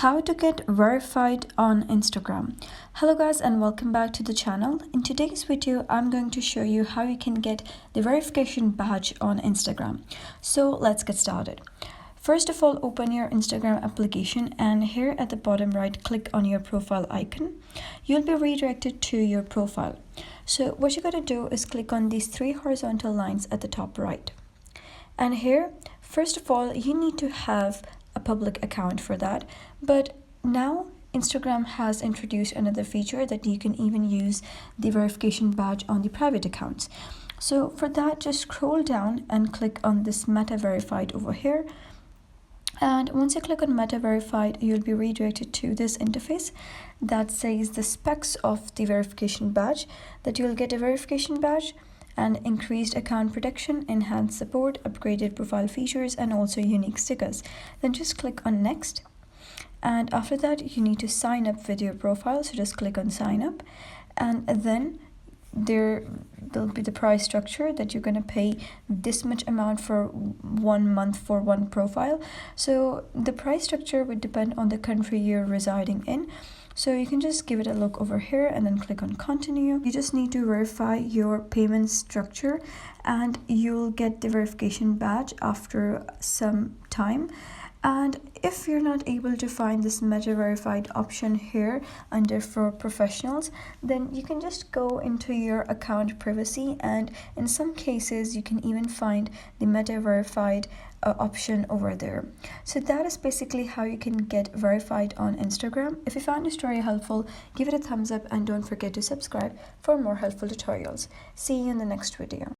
How to get verified on Instagram. Hello guys and welcome back to the channel. In today's video I'm going to show you how you can get the verification badge on Instagram. So let's get started. First of all, open your Instagram application and here at the bottom right click on your profile icon. You'll be redirected to your profile. So what you're going to do is click on these three horizontal lines at the top right. And here, first of all, you need to have a public account for that, but now Instagram has introduced another feature that you can even use the verification badge on the private accounts. So for that, just scroll down and click on this Meta Verified over here. And once you click on Meta Verified, you'll be redirected to this interface that says the specs of the verification badge, that you'll get a verification badge and increased account protection, enhanced support, upgraded profile features, and also unique stickers. Then just click on next. And after that, you need to sign up with your profile. So just click on sign up. And then there will be the price structure that you're going to pay this much amount for 1 month for one profile. So the price structure would depend on the country you're residing in. So you can just give it a look over here and then click on continue. You just need to verify your payment structure and you'll get the verification badge after some time. And if you're not able to find this Meta Verified option here under for professionals, then you can just go into your account privacy, and in some cases you can even find the Meta Verified option over there. So that is basically how you can get verified on Instagram. If you found this story helpful, give it a thumbs up and don't forget to subscribe for more helpful tutorials. See you in the next video.